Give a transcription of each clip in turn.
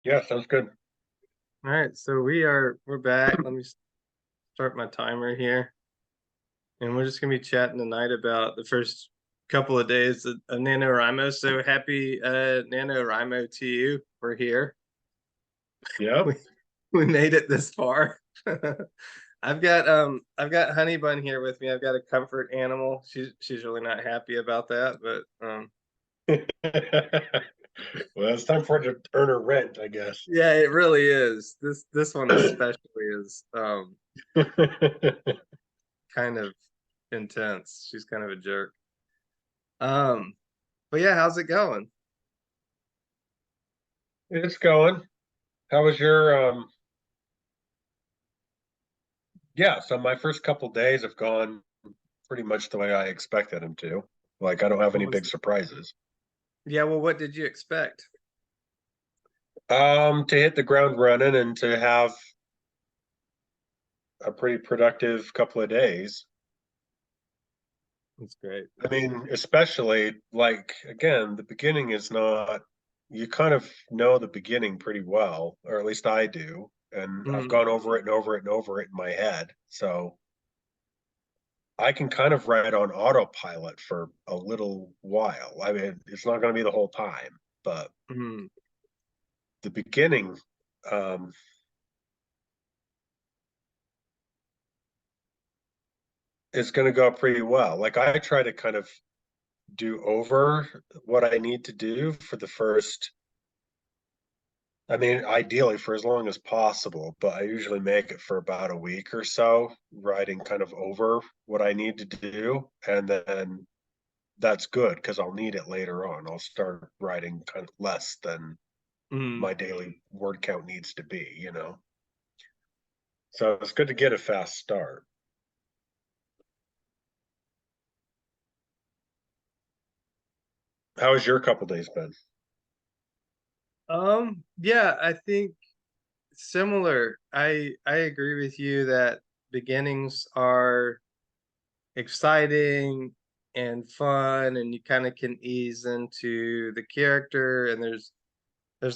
Yeah, sounds good. All right, so we're back. Let me start my timer here, and we're just gonna be chatting tonight about the first couple of days of NaNoWriMo. So happy NaNoWriMo to you. We're here. Yeah. We we made it this far. I've got Honey Bun here with me. I've got a comfort animal. She's really not happy about that, but Well, it's time for her to earn her rent, I guess. yeah, it really is. This one especially is kind of intense. She's kind of a jerk. Um, but yeah, how's it going? It's going. How was your yeah, so my first couple days have gone pretty much the way I expected them to. Like I don't have What any was big surprises. Yeah, well, what did you expect? To hit the ground running and to have a pretty productive couple of days. That's great. I mean, especially like again, the beginning is not you kind of know the beginning pretty well, or at least I do. And I've Mm, gone over it and over it and over it in my head. So I can kind of write on autopilot for a little while. I mean, it's not going to be the whole time, but mm, the beginning um, is going to go pretty well. Like I try to kind of do over what I need to do for the first. I mean, ideally for as long as possible, but I usually make it for about a week or so, writing kind of over what I need to do. And then that's good because I'll need it later on. I'll start writing kind of less than mm. my daily word count needs to be. So it's good to get a fast start. How has your couple days been? Yeah, I think similar. I agree with you that beginnings are exciting and fun, and you kind of can ease into the character, and there's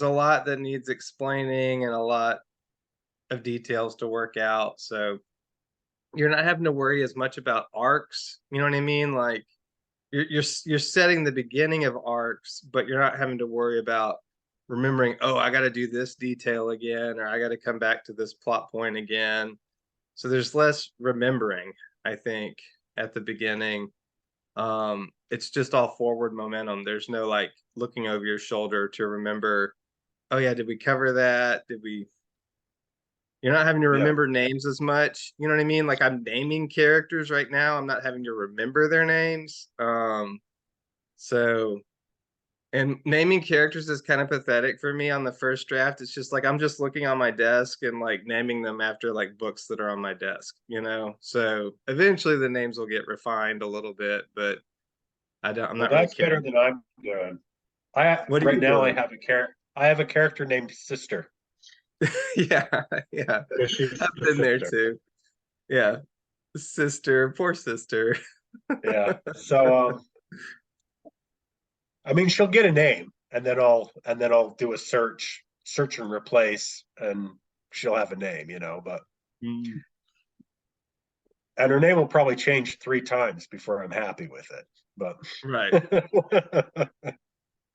a lot that needs explaining and a lot of details to work out. So you're not having to worry as much about arcs. You know what I mean? Like you're setting the beginning of arcs, but you're not having to worry about remembering, oh, I got to do this detail again, or I got to come back to this plot point again. So there's less remembering, I think, at the beginning. It's just all forward momentum. There's no like looking over your shoulder to remember, oh yeah, did we cover that? Did we You're not having to Yeah. remember names as much. You know what I mean? Like I'm naming characters right now. I'm not having to remember their names. So and naming characters is kind of pathetic for me on the first draft. It's just like I'm just looking on my desk and like naming them after like books that are on my desk. So eventually the names will get refined a little bit, but I'm Well, not really that's better caring. than I'm doing. I What are right you now I doing? have a character. I have a character named Sister Yeah, yeah. because she's I've the been there sister. too. Yeah. Sister, poor sister. Yeah. So I mean, she'll get a name, and then I'll do a search and replace, and she'll have a name. But Mm. and her name will probably change 3 times before I'm happy with it. But Right.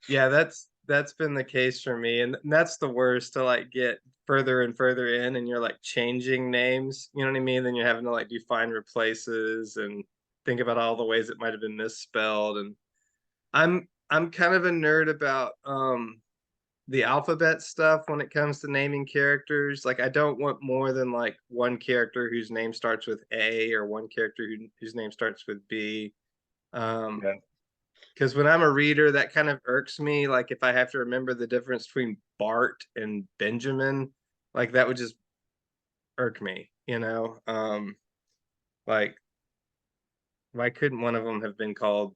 Yeah, that's been the case for me, and that's the worst to like get further and further in, and you're like changing names. You know what I mean? Then you're having to like do find replaces and think about all the ways it might have been misspelled. And I'm kind of a nerd about the alphabet stuff when it comes to naming characters. Like I don't want more than like one character whose name starts with A or one character whose name starts with B. Um, yeah, because when I'm a reader, that kind of irks me. Like if I have to remember the difference between Bart and Benjamin, like that would just irk me. Like why couldn't one of them have been called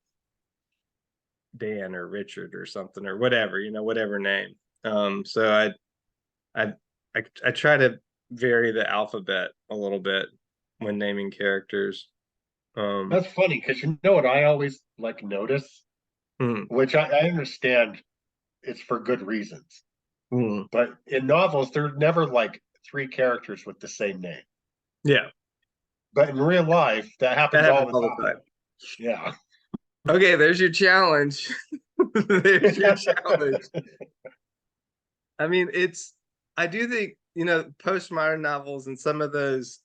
Dan or Richard or something or whatever, whatever name. So I I try to vary the alphabet a little bit when naming characters. Um, that's funny because you know what I always like notice, hmm, which I understand it's for good reasons. Mm. But in novels, there are never like three characters with the same name. Yeah, But in real life, that that happens all happens the all the time. time. Yeah. Okay, there's your challenge. There's your challenge. I mean, I do think, postmodern novels and some of those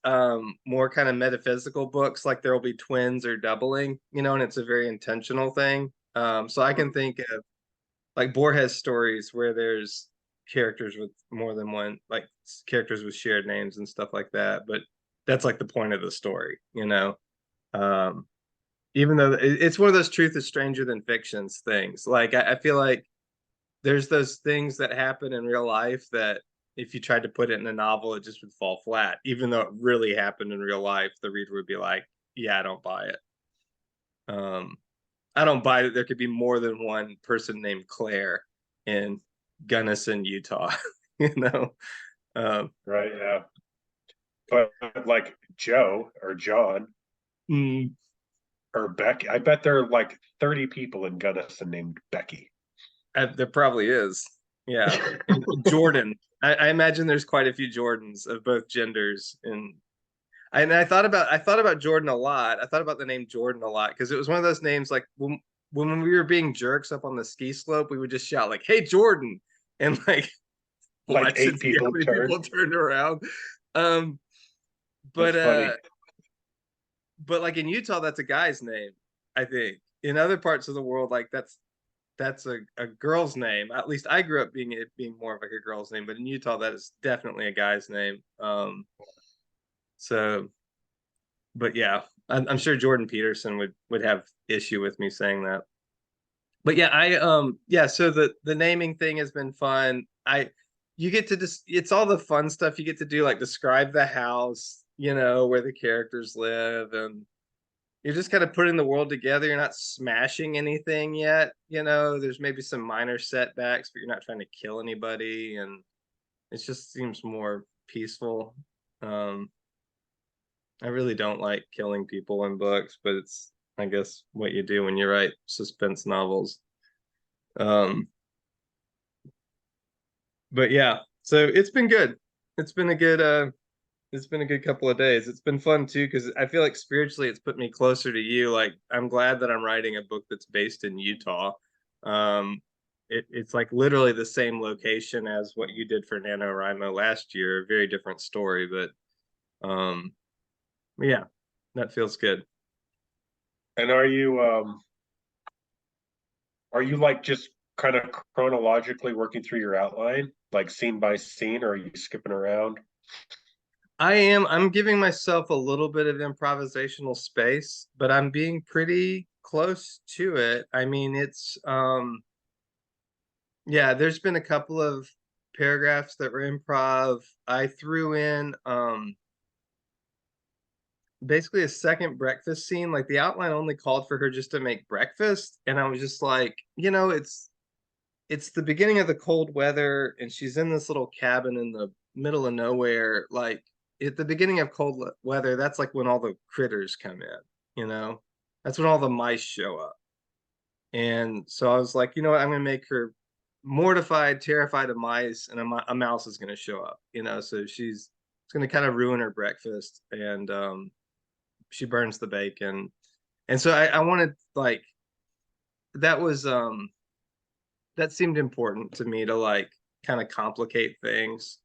more kind of metaphysical books, like there will be twins or doubling, and it's a very intentional thing. So I can think of like Borges stories where there's characters with more than one, like characters with shared names and stuff like that. But that's like the point of the story. Um, Even though it's one of those truth is stranger than fictions things. Like I feel like there's those things that happen in real life that if you tried to put it in a novel, it just would fall flat. Even though it really happened in real life, the reader would be like, "Yeah, I don't buy it." Um, I don't buy that there could be more than one person named Claire in Gunnison, Utah. you know, um, Right. Yeah. But like Joe or John mm, or Becky, I bet there are like 30 people in Gunnison named Becky. there probably is. Yeah, and Jordan. I imagine there's quite a few Jordans of both genders, and I thought about Jordan a lot. I thought about the name Jordan a lot because it was one of those names like when we were being jerks up on the ski slope, we would just shout like, "Hey Jordan!" and like Like watch and eight see how people many turn. people turned around. Um, but That's funny. but like in Utah, that's a guy's name. I think in other parts of the world, like that's a girl's name. At least I grew up being more of like a girl's name, but in Utah, that is definitely a guy's name. So but yeah, I'm sure Jordan Peterson would have issue with me saying that. But yeah, yeah. So the naming thing has been fun. You get to just it's all the fun stuff you get to do, like describe the house, where the characters live, and you're just kind of putting the world together. You're not smashing anything yet. There's maybe some minor setbacks, but you're not trying to kill anybody, and it just seems more peaceful. Um, I really don't like killing people in books, but it's I guess what you do when you write suspense novels. Um, but yeah, so it's been good. It's been a good it's been a good couple of days. It's been fun too because I feel like spiritually it's put me closer to you. Like I'm glad that I'm writing a book that's based in Utah. Um, it's like literally the same location as what you did for NaNoWriMo last year. A very different story, but yeah, that feels good. And are you like just kind of chronologically working through your outline, like scene by scene, or are you skipping around? I'm giving myself a little bit of improvisational space, but I'm being pretty close to it. I mean, it's yeah, there's been a couple of paragraphs that were improv. I threw in basically a second breakfast scene. Like the outline only called for her just to make breakfast, and I was just like, it's the beginning of the cold weather and she's in this little cabin in the middle of nowhere. Like at the beginning of cold weather, that's like when all the critters come in, you know that's when all the mice show up. And so I was like, you know what, I'm gonna make her mortified, terrified of mice, and a mouse is gonna show up, so it's gonna kind of ruin her breakfast. And she burns the bacon. And so I wanted, like, that was that seemed important to me to like kind of complicate things.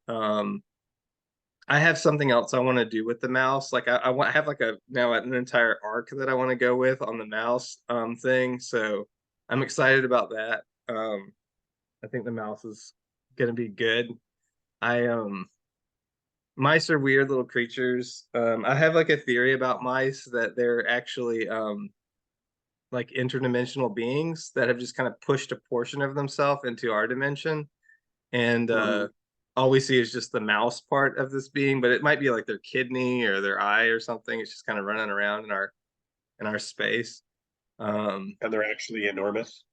I have something else I want to do with the mouse. Like I have like now an entire arc that I want to go with on the mouse thing. So I'm excited about that. I think the mouse is gonna be good. I Mice are weird little creatures. I have like a theory about mice that they're actually like interdimensional beings that have just kind of pushed a portion of themselves into our dimension. And Mhm. all we see is just the mouse part of this being, but it might be like their kidney or their eye or something. It's just kind of running around in our space. Um, And they're actually enormous.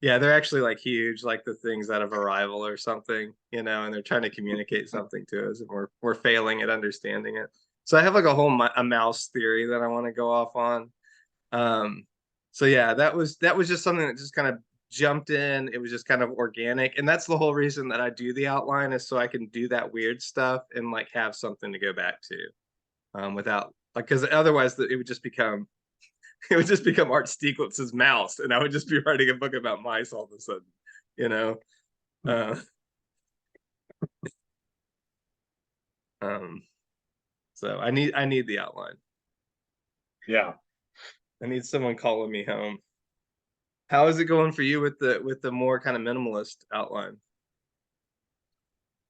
yeah, they're actually like huge, like the things out of Arrival or something, and they're trying to communicate something to us, and we're failing at understanding it. So I have like a whole a mouse theory that I want to go off on. Um, so yeah, that was just something that just kind of jumped in. It was just kind of organic. And that's the whole reason that I do the outline, is so I can do that weird stuff and like have something to go back to, without like, because otherwise it would just become it would just become Art Stieglitz's mouse, and I would just be writing a book about mice all of a sudden, you know. Uh, um, so I need the outline. Yeah. I need someone calling me home. How is it going for you with the more kind of minimalist outline?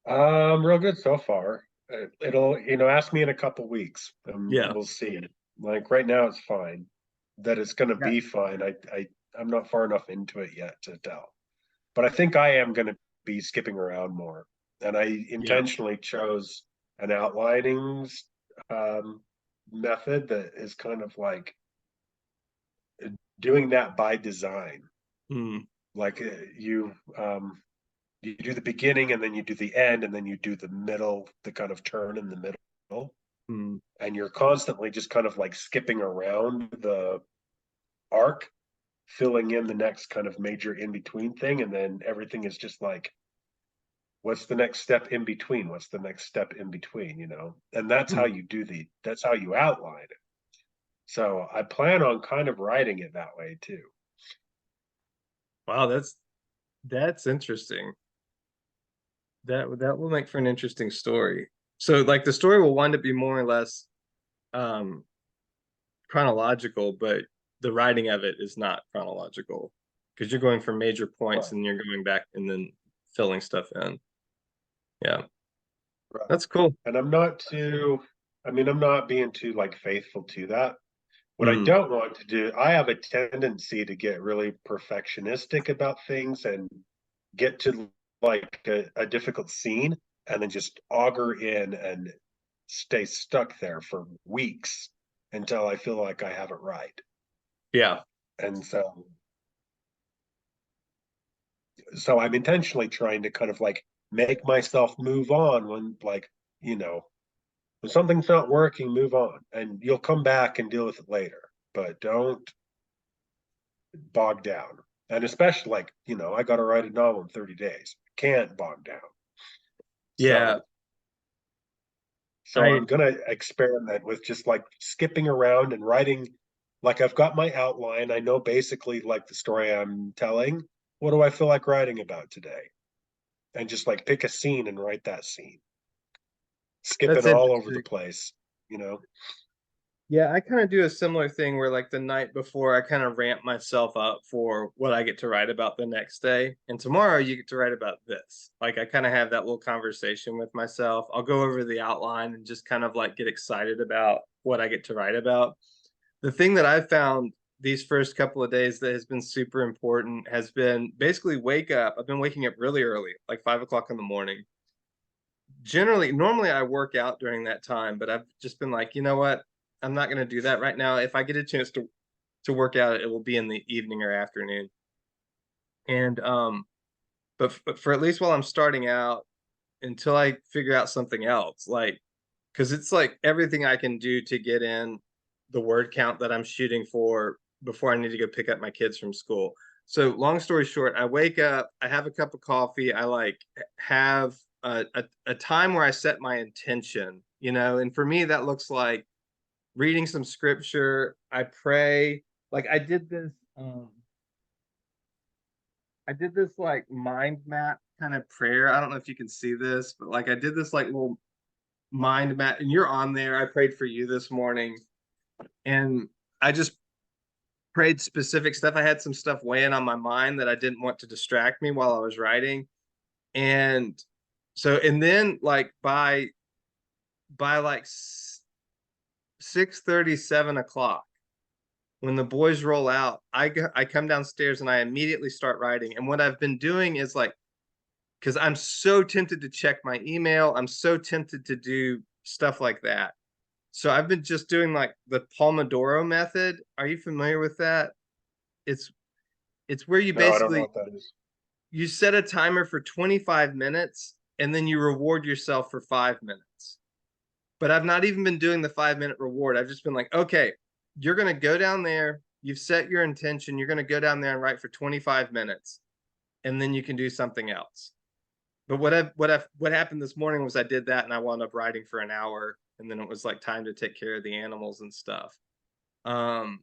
Real good so far. It'll, ask me in a couple weeks, and Yeah. we'll see. Like right now, it's fine. That it's going to Yeah. be fine. I'm not far enough into it yet to tell, but I think I am going to be skipping around more. And I Yeah. intentionally chose an outlining um, method that is kind of like doing that by design. Mm, Like you do the beginning and then you do the end and then you do the middle, the kind of turn in the middle, mm. and you're constantly just kind of like skipping around the arc, filling in the next kind of major in between thing, and then everything is just like, what's the next step in between? What's the next step in between? And that's how that's how you outline it. So I plan on kind of writing it that way too. Wow, that's interesting. That will make for an interesting story. So like the story will wind up being more or less um chronological, but the writing of it is not chronological because you're going from major points Right. and you're going back and then filling stuff in. Yeah, Right. that's cool. And I'm not being too like faithful to that. What I Mm, don't want to do, I have a tendency to get really perfectionistic about things and get to like a difficult scene and then just auger in and stay stuck there for weeks until I feel like I have it right. yeah, And so I'm intentionally trying to kind of like make myself move on when like, you know, when something's not working, move on and you'll come back and deal with it later. But don't bog down. And especially like, I got to write a novel in 30 days. Can't bog down. yeah. So I I'm going to experiment with just like skipping around and writing. Like I've got my outline. I know basically like the story I'm telling. What do I feel like writing about today? And just like pick a scene and write that scene, skipping That's all over the interesting. place, you know? Yeah, I kind of do a similar thing where like the night before I kind of ramp myself up for what I get to write about the next day. And tomorrow you get to write about this. Like I kind of have that little conversation with myself. I'll go over the outline and just kind of like get excited about what I get to write about. The thing that I've found these first couple of days that has been super important has been basically wake up. I've been waking up really early, like 5 o'clock in the morning. Normally I work out during that time, but I've just been like, you know what? I'm not going to do that right now. If I get a chance to work out, it will be in the evening or afternoon. And but for at least while I'm starting out, until I figure out something else, like because it's like everything I can do to get in the word count that I'm shooting for before I need to go pick up my kids from school. So long story short, I wake up, I have a cup of coffee, I like have a time where I set my intention, and for me that looks like reading some scripture. I pray. Like I did this like mind map kind of prayer. I don't know if you can see this, but like I did this like little mind map, and you're on there. I prayed for you this morning, and I just prayed specific stuff. I had some stuff weighing on my mind that I didn't want to distract me while I was writing. And and then like by like 6:30, 7 o'clock, when the boys roll out, I come downstairs and I immediately start writing. And what I've been doing is like, because I'm so tempted to check my email, I'm so tempted to do stuff like that. So I've been just doing like the Pomodoro method. Are you familiar with that? It's it's where you No, I don't know basically what that is. you set a timer for 25 minutes and then you reward yourself for 5 minutes. But I've not even been doing the 5 minute reward. I've just been like, okay, you're going to go down there. you've set your intention. You're going to go down there and write for 25 minutes, and then you can do something else. But what happened this morning was I did that and I wound up writing for an hour, and then it was like time to take care of the animals and stuff. Um,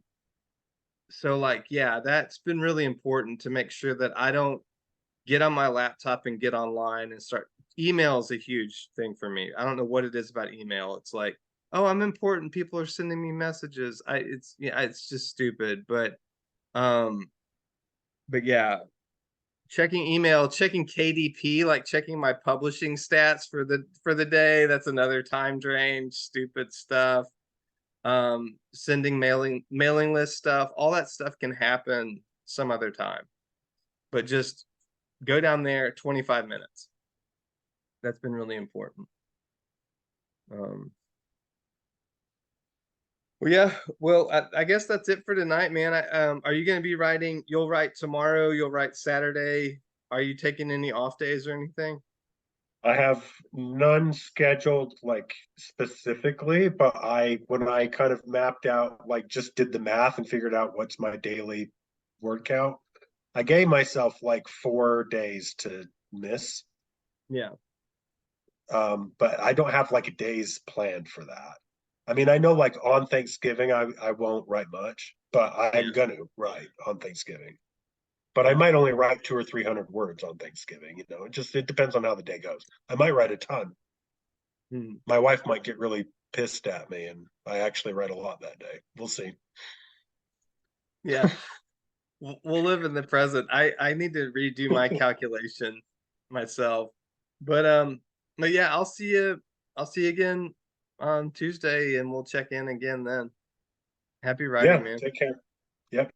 so like, yeah, that's been really important to make sure that I don't get on my laptop and get online and start. Email is a huge thing for me. I don't know what it is about email. It's like, oh, I'm important. People are sending me messages. It's yeah, it's just stupid. Um, but yeah, checking email, checking KDP, like checking my publishing stats for the day. That's another time drain. Stupid stuff. Sending mailing list stuff. All that stuff can happen some other time. But just go down there 25 minutes. That's been really important. Um, well, yeah. Well, I guess that's it for tonight, man. Are you going to be writing? You'll write tomorrow. You'll write Saturday. Are you taking any off days or anything? I have none scheduled like specifically, but when I kind of mapped out, like just did the math and figured out what's my daily word count, I gave myself like 4 days to miss. Yeah. But I don't have like a day's planned for that. I mean, I know like on Thanksgiving, I won't write much, but I'm Yeah. gonna write on Thanksgiving. But I Yeah. might only write 200 or 300 words on Thanksgiving. It depends on how the day goes. I might write a ton. Hmm. My wife might get really pissed at me, and I actually write a lot that day. We'll see. Yeah. We'll live in the present. I need to redo my calculation myself. But um, but yeah, I'll see you. I'll see you again on Tuesday, and we'll check in again then. Happy writing, Yeah, man. take care. Yep.